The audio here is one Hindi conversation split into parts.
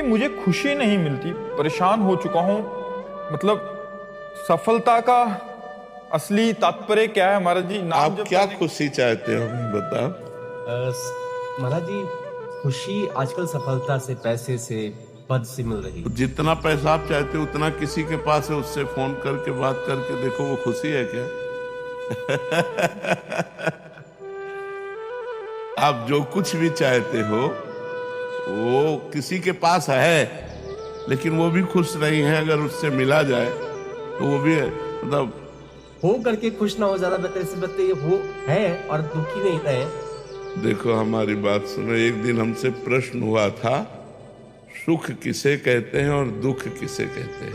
मुझे खुशी नहीं मिलती, परेशान हो चुका हूँ। मतलब सफलता का असली तात्पर्य क्या है महाराज जी? नाम आप जब क्या खुशी चाहते हो, हमें बताओ। महाराज जी, खुशी आजकल सफलता से, पैसे से, पद से मिल रही तो है। जितना पैसा आप चाहते हो उतना किसी के पास है, उससे फोन करके बात करके देखो, वो खुशी है क्या? आप जो कुछ भी चाहते हो वो किसी के पास है, लेकिन वो भी खुश नहीं है। अगर उससे मिला जाए तो वो भी मतलब हो करके खुश ना हो, ज्यादा बेहतर से बेहतर ये हो है और दुखी नहीं रहे। देखो हमारी बात सुनो। एक दिन हमसे प्रश्न हुआ था, सुख किसे कहते हैं और दुख किसे कहते हैं?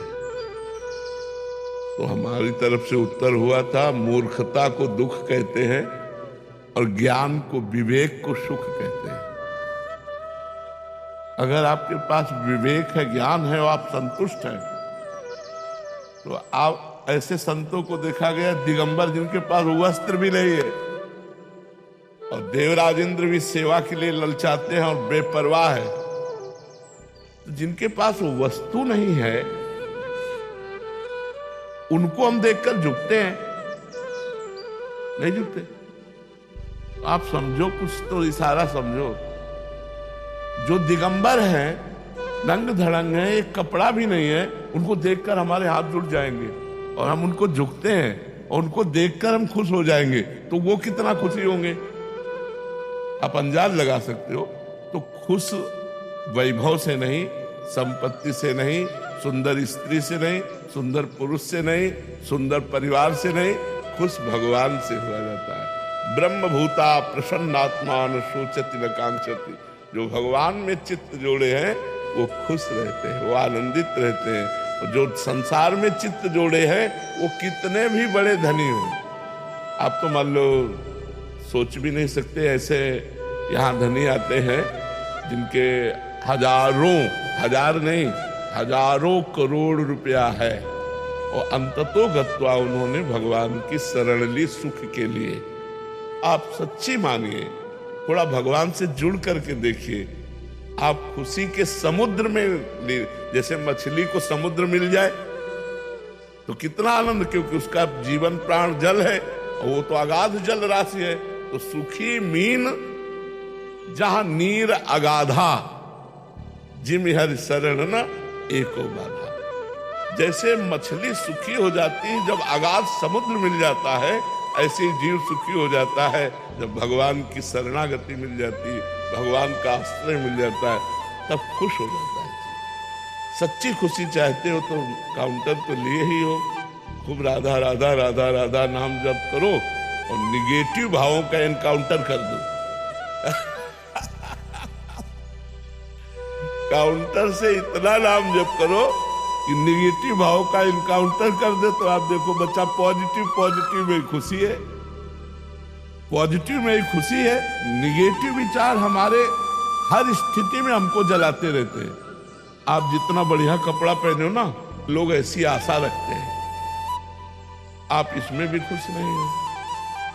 तो हमारी तरफ से उत्तर हुआ था, मूर्खता को दुख कहते हैं और ज्ञान को, विवेक को सुख कहते हैं। अगर आपके पास विवेक है, ज्ञान है और आप संतुष्ट हैं, तो आप ऐसे संतों को देखा गया दिगंबर, जिनके पास वस्त्र भी नहीं है और देवराज इंद्र भी सेवा के लिए ललचाते हैं और बेपरवाह है। तो जिनके पास वस्तु नहीं है उनको हम देखकर झुकते हैं, नहीं झुकते? आप समझो, कुछ तो इशारा समझो। जो दिगंबर हैं, नंग धड़ंग है, एक कपड़ा भी नहीं है, उनको देखकर हमारे हाथ जुट जाएंगे और हम उनको झुकते हैं और उनको देखकर हम खुश हो जाएंगे। तो वो कितना खुशी होंगे आप अंदाज लगा सकते हो। तो खुश वैभव से नहीं, संपत्ति से नहीं, सुंदर स्त्री से नहीं, सुंदर पुरुष से नहीं, सुंदर परिवार से नहीं, खुश भगवान से हुआ जाता है। ब्रह्मभूता प्रसन्नात्मा न शोचति न कांक्षति। जो भगवान में चित्त जोड़े हैं वो खुश रहते हैं, वो आनंदित रहते हैं। और जो संसार में चित्त जोड़े हैं वो कितने भी बड़े धनी हो, आप तो मान लो सोच भी नहीं सकते। ऐसे यहाँ धनी आते हैं जिनके हजारों, हजार नहीं, हजारों करोड़ रुपया है और अंततो गत्वा उन्होंने भगवान की शरण ली सुख के लिए। आप सच्ची मानिए, थोड़ा भगवान से जुड़ करके देखिए, आप खुशी के समुद्र में, जैसे मछली को समुद्र मिल जाए तो कितना आनंद, क्योंकि उसका जीवन प्राण जल है और वो तो अगाध जल राशि है। तो सुखी मीन जहां नीर अगाधा, जिम हर शरण न एको बाधा। जैसे मछली सुखी हो जाती है जब अगाध समुद्र मिल जाता है, ऐसे जीव सुखी हो जाता है जब भगवान की शरणागति मिल जाती है, भगवान का आश्रय मिल जाता है, तब खुश हो जाता है। सच्ची खुशी चाहते हो तो काउंटर तो लिए ही हो, खूब राधा राधा राधा राधा नाम जप करो और निगेटिव भावों का एनकाउंटर कर दो। काउंटर से इतना नाम जप करो कि निगेटिव भाव का इनकाउंटर कर दे, तो आप देखो बच्चा पॉजिटिव में खुशी है, पॉजिटिव में ही खुशी है। निगेटिव विचार हमारे हर स्थिति में हमको जलाते रहते हैं। आप जितना बढ़िया कपड़ा पहने हो ना, लोग ऐसी आशा रखते हैं, आप इसमें भी खुश नहीं हो।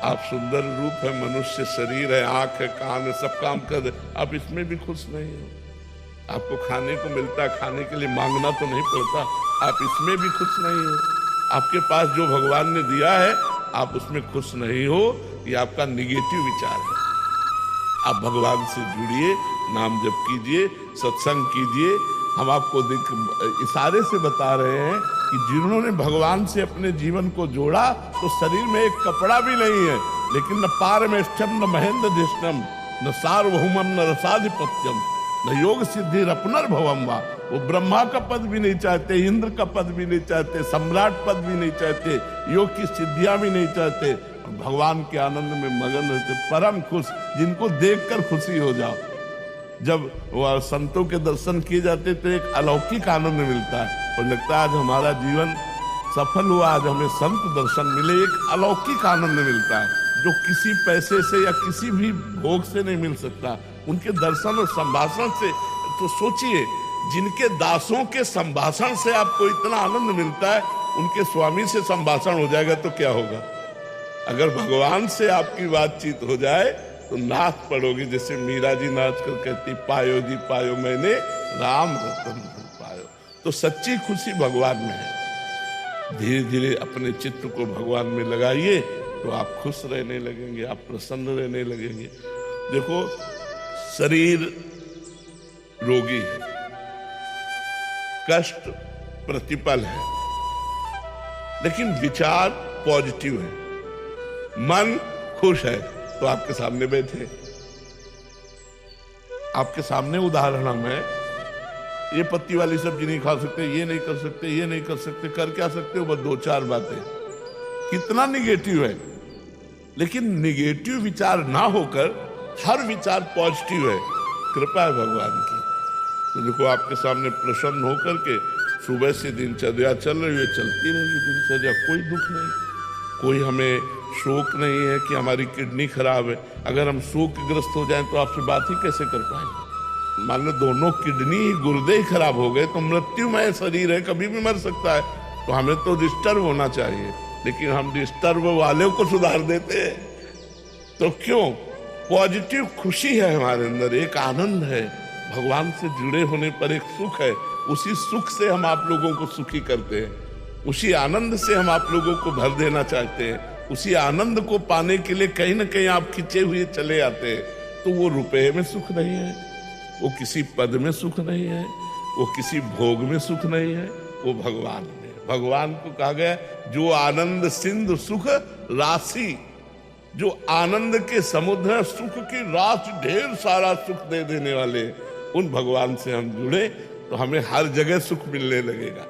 आप सुंदर रूप है, मनुष्य शरीर है, आंख है, कान है, सब काम कर दे, आप इसमें भी खुश नहीं हो। आपको खाने को मिलता है, खाने के लिए मांगना तो नहीं पड़ता, आप इसमें भी खुश नहीं हो। आपके पास जो भगवान ने दिया है आप उसमें खुश नहीं हो, ये आपका निगेटिव विचार है। आप भगवान से जुड़िए, नाम जप कीजिए, सत्संग कीजिए। हम आपको इशारे से बता रहे हैं कि जिन्होंने भगवान से अपने जीवन को जोड़ा तो शरीर में एक कपड़ा भी नहीं है, लेकिन न पारमेष्ठम न महेंद्र धिष्णम न सार्वभौमम न रसाधिपत्यम न योग सिद्धि पुनर्भवम वा। वो ब्रह्मा का पद भी नहीं चाहते, इंद्र का पद भी नहीं चाहते, सम्राट पद भी नहीं चाहते, योग की सिद्धियां भी नहीं चाहते, भगवान के आनंद में मगन रहते, परम खुश, जिनको देखकर खुशी हो जाओ। जब वह संतों के दर्शन किए जाते तो एक अलौकिक आनंद मिलता है और लगता है आज हमारा जीवन सफल हुआ, आज हमें संत दर्शन मिले। एक अलौकिक आनंद मिलता है जो किसी पैसे से या किसी भी भोग से नहीं मिल सकता। उनके दर्शन और संभाषण से, तो सोचिए, जिनके दासों के संभाषण से आपको इतना आनंद मिलता है, उनके स्वामी से संभाषण हो जाएगा तो क्या होगा? अगर भगवान से आपकी बातचीत हो जाए तो नाथ पढ़ोगे, जैसे मीरा जी नाच कर कहती पायो जी पायो मैंने राम रतन पायो। तो सच्ची खुशी भगवान में है। धीरे धीरे अपने चित्त को भगवान में लगाइए तो आप खुश रहने लगेंगे, आप प्रसन्न रहने लगेंगे। देखो, शरीर रोगी है, कष्ट प्रतिपल है, लेकिन विचार पॉजिटिव है, मन खुश है। तो आपके सामने बैठे, आपके सामने उदाहरण हम है, ये पत्ती वाली सब्जी नहीं खा सकते, ये नहीं कर सकते, ये नहीं कर सकते, कर क्या सकते हो? बस 2-4 बातें। कितना निगेटिव है, लेकिन निगेटिव विचार ना होकर हर विचार पॉजिटिव है। कृपा है भगवान की। तो देखो, आपके सामने प्रसन्न होकर के सुबह से दिनचर्या चल रही है, चलती रहेगी दिनचर्या, कोई दुख नहीं, कोई हमें शोक नहीं है कि हमारी किडनी खराब है। अगर हम शोकग्रस्त हो जाएं तो आपसे बात ही कैसे कर पाएंगे? मान लो दोनों किडनी गुर्दे ही खराब हो गए तो मृत्युमय शरीर है, कभी भी मर सकता है। तो हमें तो डिस्टर्ब होना चाहिए, लेकिन हम डिस्टर्ब वाले को सुधार देते हैं। तो क्यों? पॉजिटिव खुशी है हमारे अंदर, एक आनंद है, भगवान से जुड़े होने पर एक सुख है। उसी सुख से हम आप लोगों को सुखी करते हैं, उसी आनंद से हम आप लोगों को भर देना चाहते हैं। उसी आनंद को पाने के लिए कहीं ना कहीं आप खिंचे हुए चले आते हैं। तो वो रुपए में सुख नहीं है, वो किसी पद में सुख नहीं है, वो किसी भोग में सुख नहीं है, वो भगवान में। भगवान को कहा गया, जो आनंद सिंधु सुख राशि, जो आनंद के समुद्र सुख की राशि, ढेर सारा सुख दे देने वाले, उन भगवान से हम जुड़े तो हमें हर जगह सुख मिलने लगेगा।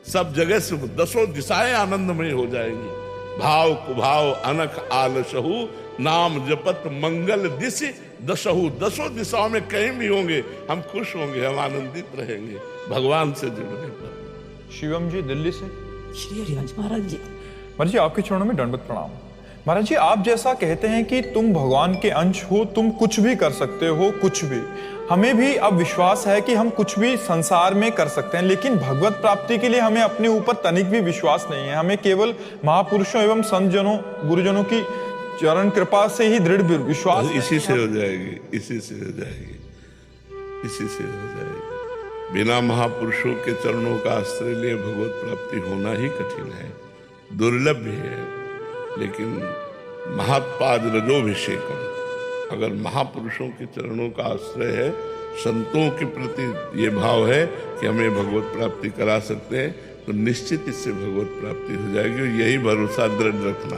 सब जगह सुख, 10 दिशाएं आनंदमय हो जाएंगी। भाव कुभाव अनख आलसहु, नाम जपत मंगल दिशि दशहु। 10 दिशाओं में कहीं भी होंगे हम खुश होंगे, हम आनंदित रहेंगे भगवान से जुड़ने पर। शिवम जी दिल्ली से। श्री हरिवंश महाराज जी। महाराज जी, आपके चरणों में दंडवत प्रणाम। महाराज जी, आप जैसा कहते हैं कि तुम भगवान के अंश हो, तुम कुछ भी कर सकते हो, कुछ भी। हमें भी अब विश्वास है कि हम कुछ भी संसार में कर सकते हैं, लेकिन भगवत प्राप्ति के लिए हमें अपने ऊपर तनिक भी विश्वास नहीं है। हमें केवल महापुरुषों एवं संतजनों, गुरुजनों की चरण कृपा से ही दृढ़ विश्वास, इसी से हो जाएगी, इसी से हो जाएगी, इसी से हो जाएगी। बिना महापुरुषों के चरणों का आश्रय लिए भगवत प्राप्ति होना ही कठिन है, दुर्लभ भी है। लेकिन महात्पाद रजोभिषेकम, अगर महापुरुषों के चरणों का आश्रय है, संतों के प्रति ये भाव है कि हमें भगवत प्राप्ति करा सकते हैं, तो निश्चित इससे भगवत प्राप्ति हो जाएगी। और यही भरोसा दृढ़ रखना।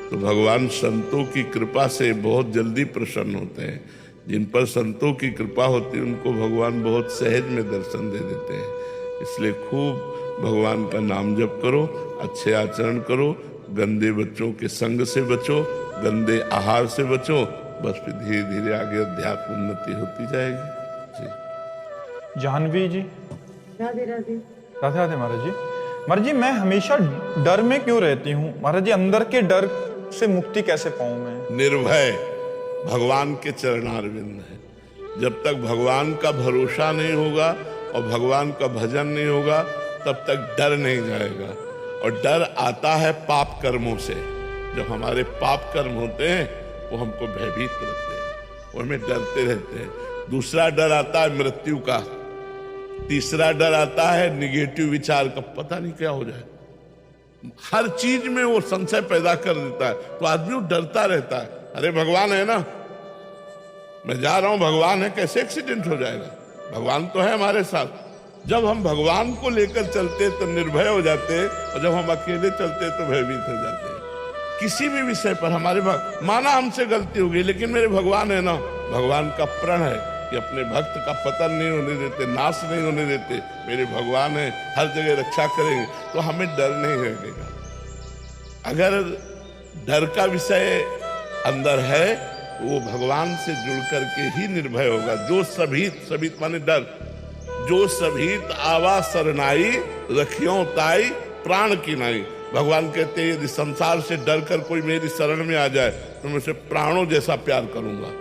तो भगवान संतों की कृपा से बहुत जल्दी प्रसन्न होते हैं। जिन पर संतों की कृपा होती है उनको भगवान बहुत सहज में दर्शन दे देते हैं। इसलिए खूब भगवान का नाम जप करो, अच्छे आचरण करो, गंदे बच्चों के संग से बचो, गंदे आहार से बचो, बस फिर धीरे धीरे आगे अध्यात्म उन्नति होती जाएगी। जी जाह्नवी जी। राधे राधे। राधे राधे महाराज जी। महाराज जी, मैं हमेशा डर में क्यों रहती हूँ? महाराज जी, अंदर के डर से मुक्ति कैसे पाऊं मैं? निर्भय भगवान के चरणारविंद है। जब तक भगवान का भरोसा नहीं होगा और भगवान का भजन नहीं होगा, तब तक डर नहीं जाएगा। और डर आता है पाप कर्मों से। जब हमारे पाप कर्म होते हैं वो हमको भयभीत करते हैं, वो हमें डरते रहते हैं। दूसरा डर आता है मृत्यु का, तीसरा डर आता है निगेटिव विचार का, पता नहीं क्या हो जाए। हर चीज में वो संशय पैदा कर देता है, तो आदमी डरता रहता है। अरे भगवान है ना, मैं जा रहा हूं, भगवान है, कैसे एक्सीडेंट हो जाएगा? भगवान तो है हमारे साथ। जब हम भगवान को लेकर चलते तो निर्भय हो जाते, और जब हम अकेले चलते तो भयभीत हो जाते। किसी भी विषय पर हमारे माना हमसे गलती हो गई, लेकिन मेरे भगवान है ना, भगवान का प्रण है कि अपने भक्त का पतन नहीं होने देते, नाश नहीं होने देते। मेरे भगवान है, हर जगह रक्षा करेंगे, तो हमें डर नहीं लगेगा। अगर डर का विषय अंदर है, वो भगवान से जुड़ करके ही निर्भय होगा। जो सभीत माने डर, जो सभीत आवा सरनाई, रखियों ताई प्राण की नाई। भगवान कहते हैं, यदि संसार से डर कर कोई मेरी शरण में आ जाए तो मैं उसे प्राणों जैसा प्यार करूंगा।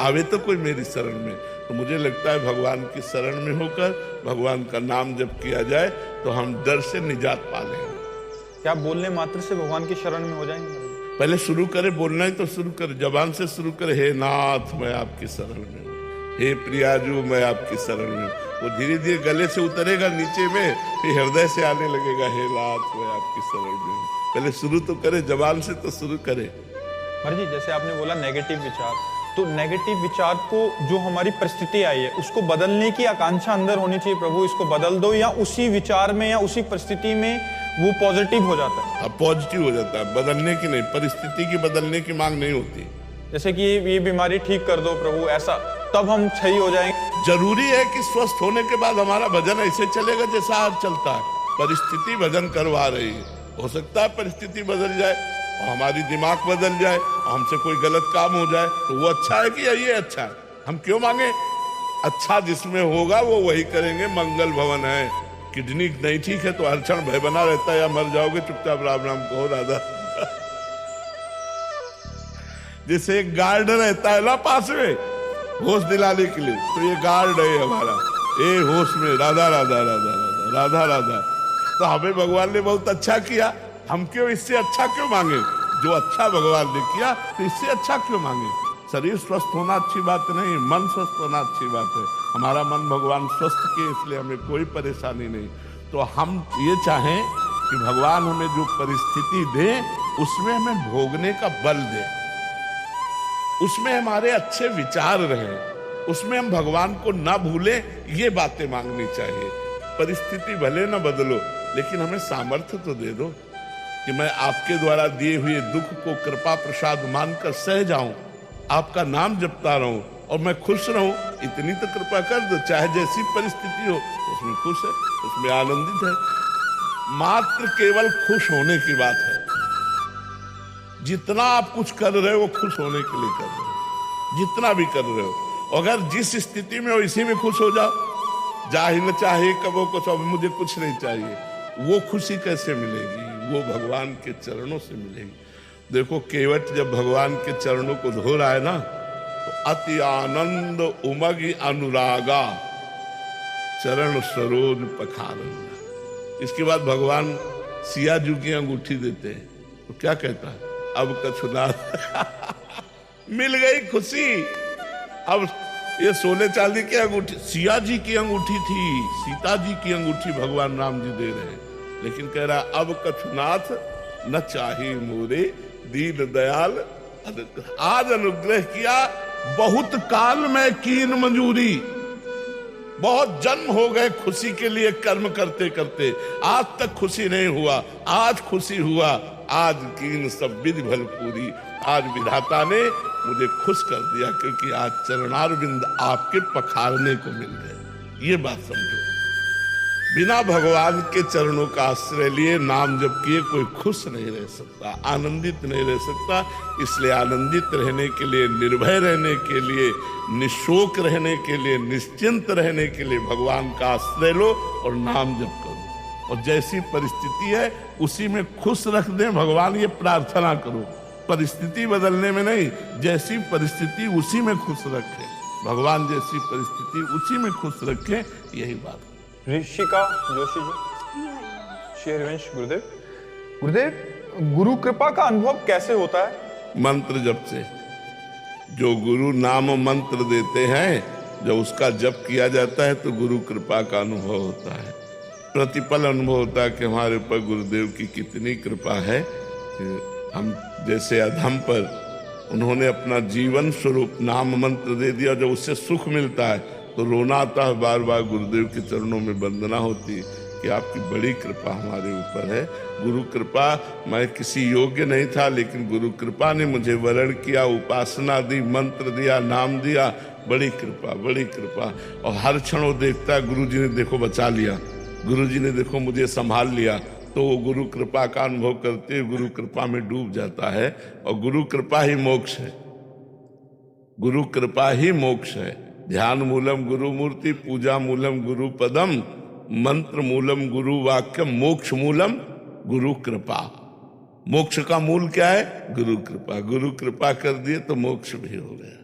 आवे तो कोई मेरी शरण में, तो मुझे लगता है भगवान की शरण में होकर भगवान का नाम जब किया जाए तो हम डर से निजात पा लेंगे। क्या बोलने मात्र से भगवान की शरण में हो जाएंगे? पहले शुरू करे, बोलना ही तो शुरू करे, जबान से शुरू करे, हे नाथ मैं आपकी शरण में हूँ, हे प्रियाजू मैं आपकी शरण में हूँ। वो धीरे धीरे गले से उतरेगा नीचे में, फिर हृदय से आने लगेगा, हे नाथ मैं आपकी शरण में हूँ। पहले शुरू तो करे, जबान से तो शुरू करे। महाराज जी, जैसे आपने बोला नेगेटिव विचार, तो नेगेटिव विचार को जो हमारी परिस्थिति आई है उसको बदलने की आकांक्षा अंदर होनी चाहिए, प्रभु इसको बदल दो, या उसी विचार में या उसी परिस्थिति में वो पॉजिटिव हो जाता है? अब पॉजिटिव हो जाता है, बदलने की नहीं, परिस्थिति की बदलने की मांग नहीं होती। जैसे कि ये बीमारी ठीक कर दो प्रभु, ऐसा, तब हम सही हो जाएंगे। जरूरी है कि स्वस्थ होने के बाद हमारा भजन ऐसे चलेगा जैसा आज चलता है। परिस्थिति भजन करवा रही है, हो सकता है परिस्थिति बदल जाए और हमारी दिमाग बदल जाए और हमसे कोई गलत काम हो जाए, तो वो अच्छा है कि ये अच्छा है? हम क्यों मांगे? अच्छा जिसमें होगा वो वही करेंगे। मंगल भवन है, किडनी नहीं ठीक है तो हर क्षण भय बना रहता है, या मर जाओगे, चुपचाप राम राम कहो राधा। जैसे एक गार्ड रहता है ना पास में होश दिलाने के लिए, तो ये गार्ड है हमारा, ए होश में राधा राधा राधा राधा राधा राधा। तो हमें भगवान ने बहुत अच्छा किया, हम क्यों इससे अच्छा क्यों मांगे? जो अच्छा भगवान ने किया तो इससे अच्छा क्यों मांगे? शरीर स्वस्थ होना अच्छी बात नहीं, मन स्वस्थ होना अच्छी बात है। हमारा मन भगवान स्वस्थ किए, इसलिए हमें कोई परेशानी नहीं। तो हम ये चाहें कि भगवान हमें जो परिस्थिति दे उसमें हमें भोगने का बल दे, उसमें हमारे अच्छे विचार रहें, उसमें हम भगवान को ना भूलें, ये बातें मांगनी चाहिए। परिस्थिति भले ना बदलो, लेकिन हमें सामर्थ्य तो दे दो कि मैं आपके द्वारा दिए हुए दुख को कृपा प्रसाद मानकर सह जाऊं, आपका नाम जपता रहूं और मैं खुश रहूं, इतनी तो कृपा कर दो। चाहे जैसी परिस्थिति हो उसमें खुश है, उसमें आनंदित है। मात्र केवल खुश होने की बात है। जितना आप कुछ कर रहे हो वो खुश होने के लिए कर रहे हो, जितना भी कर रहे हो। अगर जिस स्थिति में हो इसी में खुश हो जाओ, चाहे न चाहे कबो कुछ, अब मुझे कुछ नहीं चाहिए, वो खुशी कैसे मिलेगी? वो भगवान के चरणों से मिलेगी। देखो केवट जब भगवान के चरणों को धो रहा है ना, तो अति आनंद उमगी अनुरागा चरण सरोज पखारंगा। इसके बाद भगवान सिया जू की अंगूठी देते हैं, तो क्या कहता है? अब कछुनाथ मिल गई खुशी। अब ये सोने चांदी की अंगूठी सिया जी की अंगूठी थी, सीता जी की अंगूठी भगवान राम जी दे रहे हैं, लेकिन कह रहा अब कछुनाथ न चाही मोरे दीन दयाल, आज अनुग्रह किया बहुत काल में कीन मंजूरी। बहुत जन्म हो गए खुशी के लिए कर्म करते करते, आज तक खुशी नहीं हुआ, आज खुशी हुआ, आज कीन सब विधि भल पूरी। आज विधाता ने मुझे खुश कर दिया, क्योंकि आज चरणारविंद आपके पखारने को मिल गए। ये बात समझो, बिना भगवान के चरणों का आश्रय लिए नाम जप किए कोई खुश नहीं रह सकता, आनंदित नहीं रह सकता। इसलिए आनंदित रहने के लिए, निर्भय रहने के लिए, निशोक रहने के लिए, निश्चिंत रहने के लिए भगवान का आश्रय लो और नाम जप करो। और जैसी परिस्थिति है उसी में खुश रख दें भगवान, ये प्रार्थना करो। परिस्थिति बदलने में नहीं, जैसी परिस्थिति उसी में खुश रखें भगवान, जैसी परिस्थिति उसी में खुश रखें, यही बात। ऋषिका जोशी जी, श्री हरिवंश गुरुदेव। गुरुदेव, गुरु कृपा का अनुभव कैसे होता है? मंत्र जप से। जो गुरु नाम मंत्र देते हैं, जब उसका जप किया जाता है तो गुरु कृपा का अनुभव होता है। प्रतिपल अनुभव होता है कि हमारे ऊपर गुरुदेव की कितनी कृपा है कि हम जैसे अधम पर उन्होंने अपना जीवन स्वरूप नाम मंत्र दे दिया, जब उससे सुख मिलता है तो रोना आता है, बार बार गुरुदेव के चरणों में वंदना होती है कि आपकी बड़ी कृपा हमारे ऊपर है। गुरु कृपा, मैं किसी योग्य नहीं था, लेकिन गुरु कृपा ने मुझे वरण किया, उपासना दी, मंत्र दिया, नाम दिया, बड़ी कृपा, बड़ी कृपा। और हर क्षण वो देखता है गुरु जी ने देखो बचा लिया, गुरु जी ने देखो मुझे संभाल लिया, तो वो गुरु कृपा का अनुभव करते गुरु कृपा में डूब जाता है। और गुरु कृपा ही मोक्ष है, गुरु कृपा ही मोक्ष है। ध्यान मूलम गुरु मूर्ति, पूजा मूलम गुरु पदम, मंत्र मूलम गुरु वाक्यम, मोक्ष मूलम गुरु कृपा। मोक्ष का मूल क्या है? गुरु कृपा। गुरु कृपा कर दिए तो मोक्ष भी हो गया।